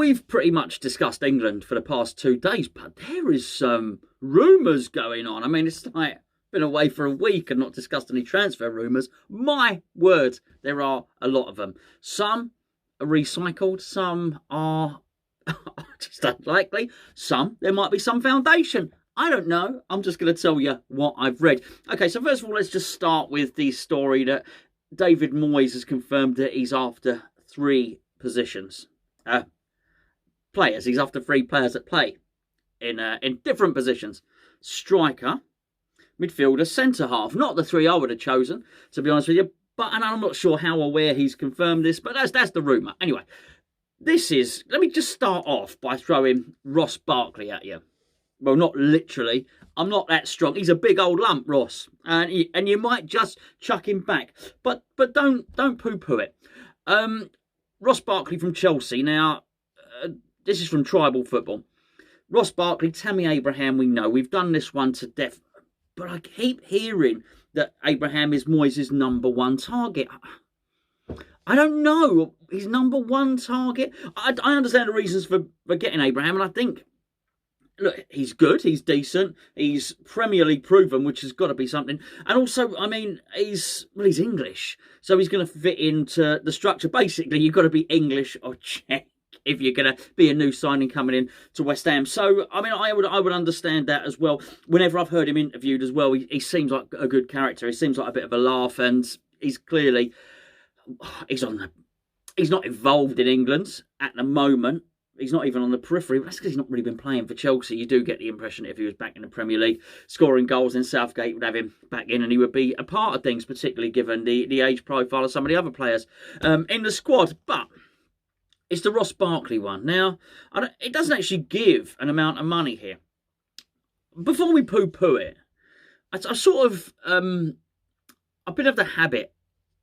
we've pretty much discussed England for the past 2 days, but there is some rumours going on. I mean, it's like been away for a week and not discussed any transfer rumours. My word, there are a lot of them. Some are recycled, some are just unlikely, some there might be some foundation. I don't know. I'm just going to tell you what I've read. Okay, so first of all, let's just start with the story that David Moyes has confirmed that he's after 3 positions. Players. He's after 3 players that play in different positions. Striker, midfielder, centre-half. Not the 3 I would have chosen, to be honest with you. And I'm not sure how or where he's confirmed this, but that's the rumour. Anyway, let me just start off by throwing Ross Barkley at you. Well, not literally. I'm not that strong. He's a big old lump, Ross. And you might just chuck him back. But don't poo-poo it. Ross Barkley from Chelsea. Now, this is from Tribal Football. Ross Barkley, Tammy Abraham, we know. We've done this one to death. But I keep hearing that Abraham is Moyes' #1 target. I don't know. His #1 target. I understand the reasons for getting Abraham. And I think, look, he's good. He's decent. He's Premier League proven, which has got to be something. And also, I mean, he's English. So he's going to fit into the structure. Basically, you've got to be English or Czech if you're going to be a new signing coming in to West Ham. So, I mean, I would understand that as well. Whenever I've heard him interviewed as well, he seems like a good character. He seems like a bit of a laugh, and he's clearly, he's not involved in England at the moment. He's not even on the periphery, but that's because he's not really been playing for Chelsea. You do get the impression that if he was back in the Premier League, scoring goals, then Southgate would have him back in and he would be a part of things, particularly given the age profile of some of the other players in the squad. But it's the Ross Barkley one. Now, it doesn't actually give an amount of money here. Before we poo-poo it, I sort of, I've been of the habit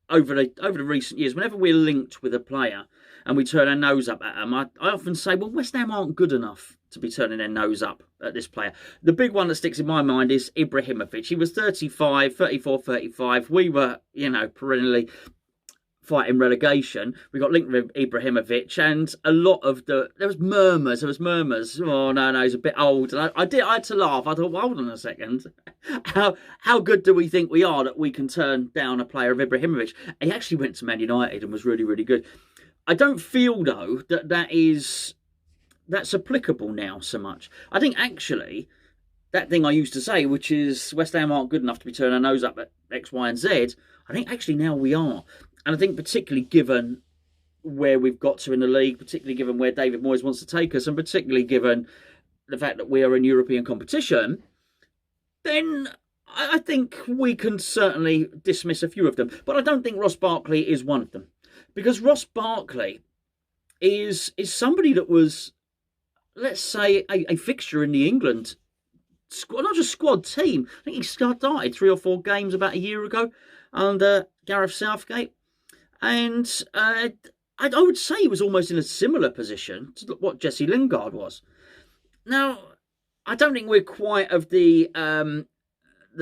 over the recent years, whenever we're linked with a player and we turn our nose up at them, I often say, well, West Ham aren't good enough to be turning their nose up at this player. The big one that sticks in my mind is Ibrahimovic. He was 34, 35. We were, perennially fighting relegation. We got linked with Ibrahimovic, and a lot of there was murmurs. Oh no, he's a bit old. And I had to laugh. I thought, well, hold on a second. How good do we think we are that we can turn down a player of Ibrahimovic? He actually went to Man United and was really, really good. I don't feel though that's applicable now so much. I think actually that thing I used to say, which is West Ham aren't good enough to be turning our nose up at X, Y, and Z. I think actually now we are. And I think particularly given where we've got to in the league, particularly given where David Moyes wants to take us, and particularly given the fact that we are in European competition, then I think we can certainly dismiss a few of them. But I don't think Ross Barkley is one of them. Because Ross Barkley is somebody that was, let's say, a fixture in the England squad, not just squad team. I think he started 3 or 4 games about a year ago under Gareth Southgate. And I would say he was almost in a similar position to what Jesse Lingard was. Now, I don't think we're quite of the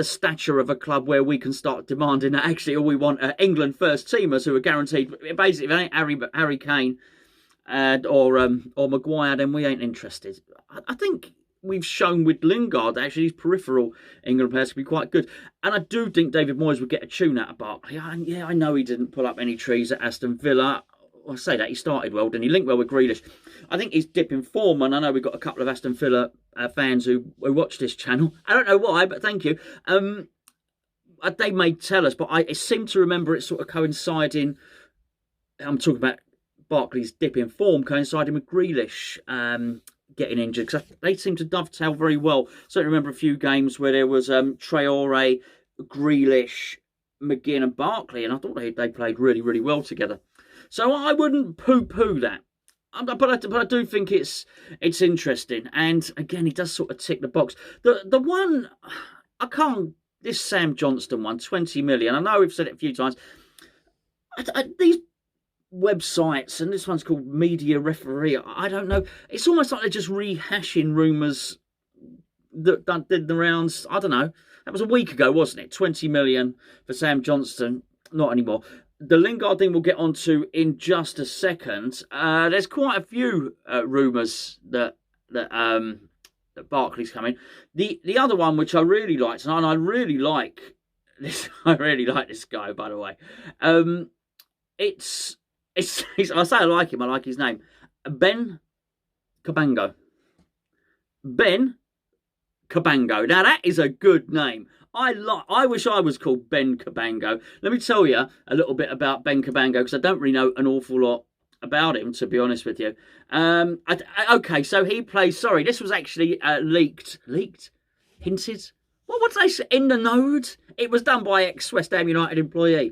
stature of a club where we can start demanding that actually all we want are England first teamers who are guaranteed. Basically, if it ain't Harry Kane or Maguire, then we ain't interested. I think we've shown with Lingard that actually these peripheral England players can be quite good. And I do think David Moyes would get a tune out of Barkley. Yeah, I know he didn't pull up any trees at Aston Villa. I say that, he started well, didn't he? Linked well with Grealish. I think he's dipping form, and I know we've got a couple of Aston Villa fans who watch this channel. I don't know why, but thank you. They may tell us, but I seem to remember it sort of coinciding. I'm talking about Barkley's dip in form coinciding with Grealish getting injured, because they seem to dovetail very well. Certainly remember a few games where there was Traore, Grealish, McGinn and Barkley, and I thought they played really, really well together. So I wouldn't poo-poo that. But I do think it's interesting. And again, he does sort of tick the box. The one, this Sam Johnston one, 20 million. I know we've said it a few times. These websites, and this one's called Media Referee, I don't know. It's almost like they're just rehashing rumours that did the rounds. I don't know. That was a week ago, wasn't it? 20 million for Sam Johnston. Not anymore. the Lingard thing we'll get onto in just a second. There's quite a few rumours that Barkley's coming. The other one which I really liked, and I really like this. I really like this guy, by the way. It's I say I like him. I like his name, Ben Cabango. Ben Cabango. Now that is a good name. I wish I was called Ben Cabango. Let me tell you a little bit about Ben Cabango because I don't really know an awful lot about him, to be honest with you. Okay, so he plays. Sorry, this was actually leaked, hinted. What would they say in the node? It was done by ex-West Ham United employee.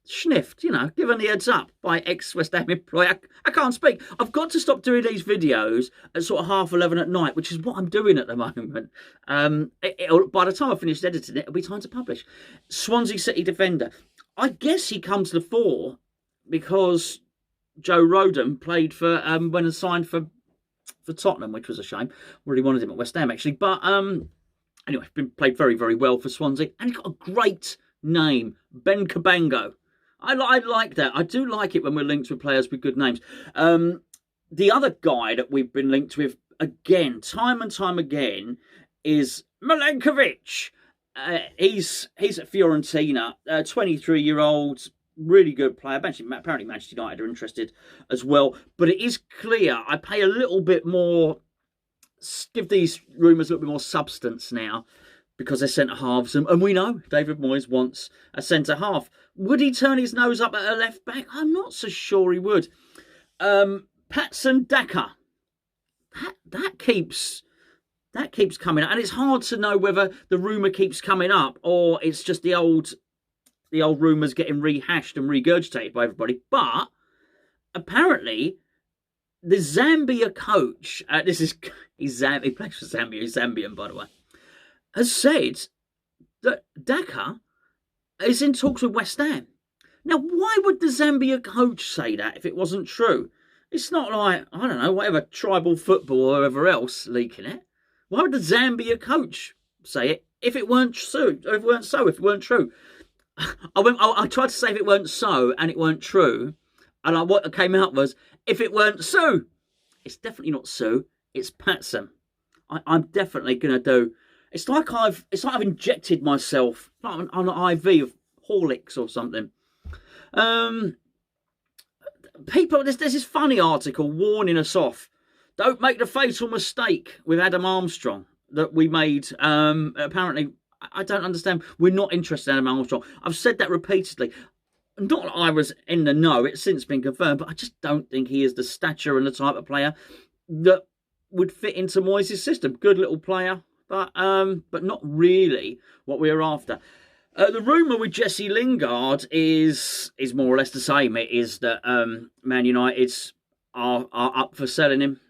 Sniffed, given the heads up by ex-West Ham employee. I can't speak. I've got to stop doing these videos at sort of 11:30 at night, which is what I'm doing at the moment. By the time I finish editing it, it'll be time to publish. Swansea City defender. I guess he comes to the fore because Joe Rodon played for when he signed for Tottenham, which was a shame. Really wanted him at West Ham actually, but anyway, played very, very well for Swansea, and he's got a great name, Ben Cabango. I like that. I do like it when we're linked with players with good names. The other guy that we've been linked with again, time and time again, is Milenkovic. He's at Fiorentina, 23-year-old, really good player. Apparently Manchester United are interested as well. But it is clear, I pay a little bit more, give these rumours a little bit more substance now, because they're centre-halves. And we know David Moyes wants a centre-half. Would he turn his nose up at a left-back? I'm not so sure he would. Patson Daka. That keeps coming up. And it's hard to know whether the rumour keeps coming up or it's just the old rumours getting rehashed and regurgitated by everybody. But apparently, the Zambia coach, he plays for Zambia, he's Zambian, by the way, has said that Daka is in talks with West Ham. Now, why would the Zambia coach say that if it wasn't true? It's not like, I don't know, whatever tribal football or whoever else leaking it. Why would the Zambia coach say it if it weren't true? If it weren't true? I tried to say if it weren't so and it weren't true. And what came out was, if it weren't so. It's definitely not so. It's Patson. I'm definitely going to do... It's like I've injected myself on an IV of Horlicks or something. People, there's this funny article warning us off. Don't make the fatal mistake with Adam Armstrong that we made. Apparently, I don't understand. We're not interested in Adam Armstrong. I've said that repeatedly. Not that I was in the know. It's since been confirmed, but I just don't think he is the stature and the type of player that would fit into Moyes' system. Good little player. But not really what we're after. The rumour with Jesse Lingard is more or less the same. It is that Man United are up for selling him.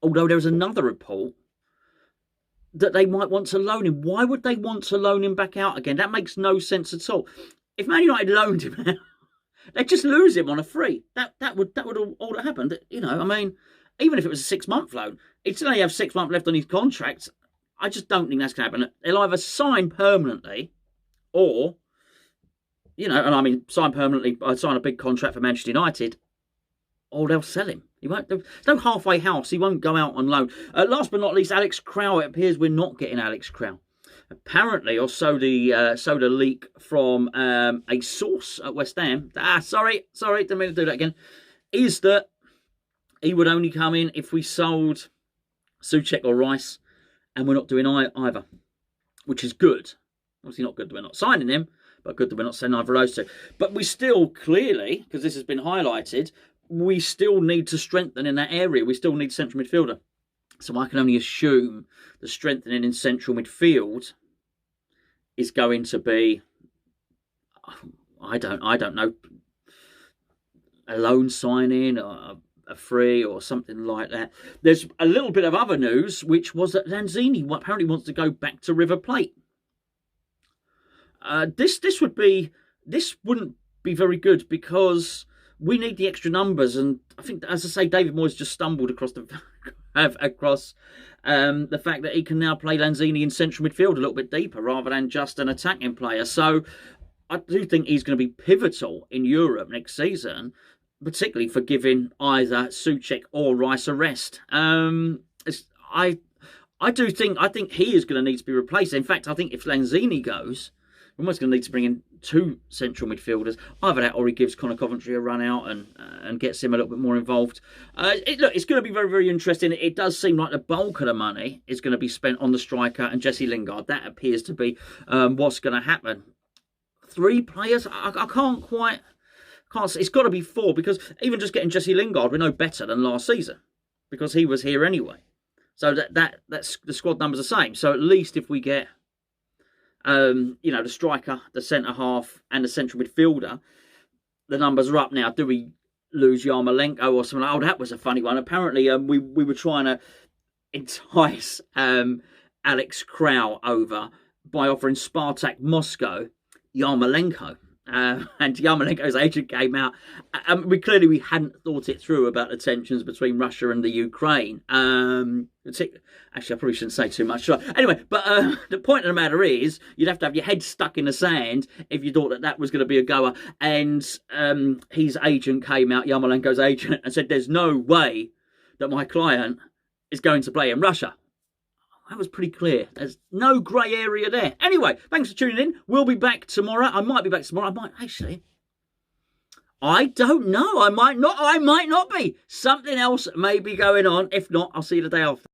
Although there was another report that they might want to loan him. Why would they want to loan him back out again? That makes no sense at all. If Man United loaned him out, they'd just lose him on a free. That would all that happened. I mean, even if it was a 6-month loan, he'd still only have 6 months left on his contract. I just don't think that's going to happen. They'll either sign permanently or, and I mean, sign permanently, sign a big contract for Manchester United, or they'll sell him. He won't. There's no halfway house. He won't go out on loan. Last but not least, Alex Kral. It appears we're not getting Alex Kral. Apparently, or so the leak from a source at West Ham. Sorry, didn't mean to do that again. Is that he would only come in if we sold Souček or Rice, and we're not doing either, which is good. Obviously not good that we're not signing him, but good that we're not sending either of those two. But we still, clearly, because this has been highlighted, we still need to strengthen in that area. We still need central midfielder. So I can only assume the strengthening in central midfield is going to be, I don't know, a loan signing or a free or something like that. There's a little bit of other news, which was that Lanzini apparently wants to go back to River Plate. This wouldn't be very good because we need the extra numbers, and I think, as I say, David Moyes just stumbled across the fact that he can now play Lanzini in central midfield a little bit deeper rather than just an attacking player. So I do think he's going to be pivotal in Europe next season, particularly for giving either Souček or Rice a rest. I I think he is going to need to be replaced. In fact, I think if Lanzini goes, we're almost going to need to bring in two central midfielders. Either that, or he gives Connor Coventry a run out and gets him a little bit more involved. Look, it's going to be very, very interesting. It does seem like the bulk of the money is going to be spent on the striker and Jesse Lingard. That appears to be what's going to happen. 3 players, I can't quite. It's got to be 4, because even just getting Jesse Lingard, we're no better than last season because he was here anyway. So that's the squad numbers the same. So at least if we get, the striker, the centre half, and the central midfielder, the numbers are up now. Do we lose Yarmolenko or something? Oh, that was a funny one. Apparently, we were trying to entice Alex Kral over by offering Spartak Moscow Yarmolenko. And Yarmolenko's agent came out. We hadn't thought it through about the tensions between Russia and the Ukraine. Actually, I probably shouldn't say too much. Anyway, but the point of the matter is, you'd have to have your head stuck in the sand if you thought that was going to be a goer. And his agent came out, Yarmolenko's agent, and said, "There's no way that my client is going to play in Russia." That was pretty clear. There's no grey area there. Anyway, thanks for tuning in. We'll be back tomorrow. I might be back tomorrow. I might actually. I don't know. I might not be. Something else may be going on. If not, I'll see you the day after.